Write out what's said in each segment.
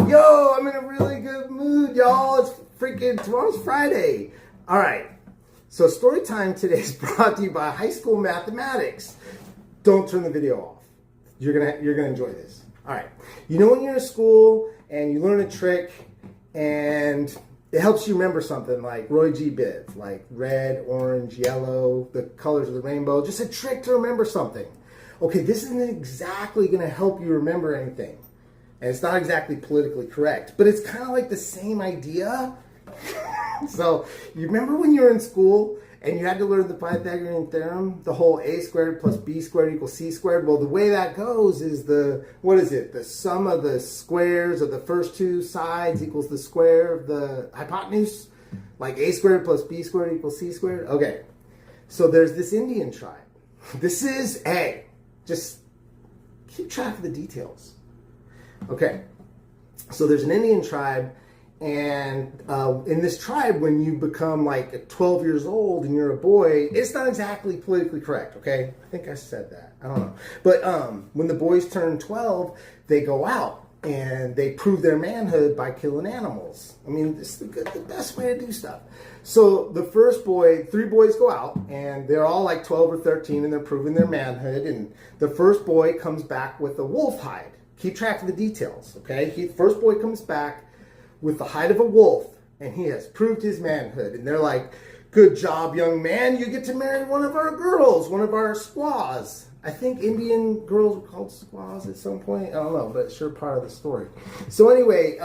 Yo, I'm in a really good mood, y'all. It's freaking, tomorrow's Friday. All right. So story time today is brought to you by High School Mathematics. Don't turn the video off. You're gonna enjoy this. All right. You know when you're in school and you learn a trick and it helps you remember something like Roy G. Biv, like red, orange, yellow, the colors of the rainbow, just a trick to remember something. Okay, this isn't exactly going to help you remember anything. And it's not exactly politically correct, but it's kind of like the same idea. So, you remember when you were in school and you had to learn the Pythagorean theorem, the whole a squared plus b squared equals c squared? Well, the way that goes is the sum of the squares of the first two sides equals the square of the hypotenuse? Like a squared plus b squared equals c squared? Okay, so there's this Indian tribe. This is, hey, just keep track of the details. Okay, so there's an Indian tribe, and in this tribe, when you become like 12 years old and you're a boy, it's not exactly politically correct, okay? I think I said that. I don't know. But when the boys turn 12, they go out and they prove their manhood by killing animals. I mean, this is the best way to do stuff. So the first boy, 3 boys go out, and they're all like 12 or 13, and they're proving their manhood. And the first boy comes back with a wolf hide. Keep track of the details, okay? First boy comes back with the hide of a wolf, and he has proved his manhood. And they're like, good job, young man. You get to marry one of our girls, one of our squaws. I think Indian girls were called squaws at some point. I don't know, but it's sure part of the story. So anyway,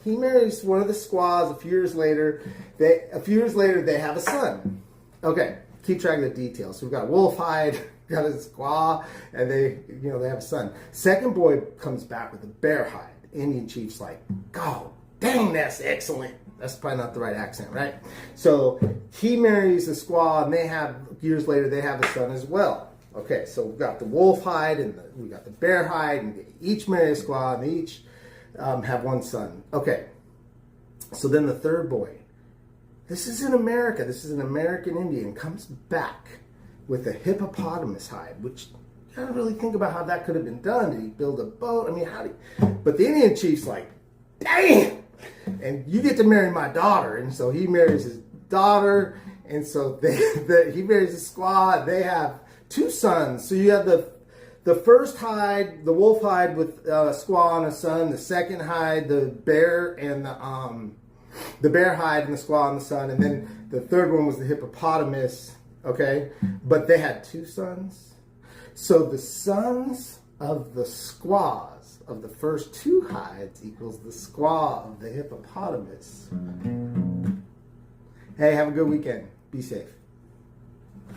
he marries one of the squaws. A few years later, they have a son. Okay, keep track of the details. So we've got a wolf hide, got a squaw, and they have a son. Second boy comes back with a bear hide. Indian chief's like, God dang, that's excellent. That's probably not the right accent, right? So he marries a squaw, and years later, they have a son as well. Okay, so we've got the wolf hide and we got the bear hide, and they each marry a squaw, and they each have one son. Okay, so then the third boy, this is in America, this is an American Indian, comes back with a hippopotamus hide, which you gotta really think about how that could have been done. Did he build a boat? I mean, but the Indian chief's like, dang, and you get to marry my daughter. And so he marries his daughter, and so he marries a squaw. They have 2 sons. So you have the first hide, the wolf hide with a squaw and a son. The second hide, the bear and the bear hide and the squaw and the son. And then the third one was the hippopotamus. Okay, but they had 2 sons. So the sons of the squaws of the first 2 hides equals the squaw of the hippopotamus. Hey, have a good weekend. Be safe.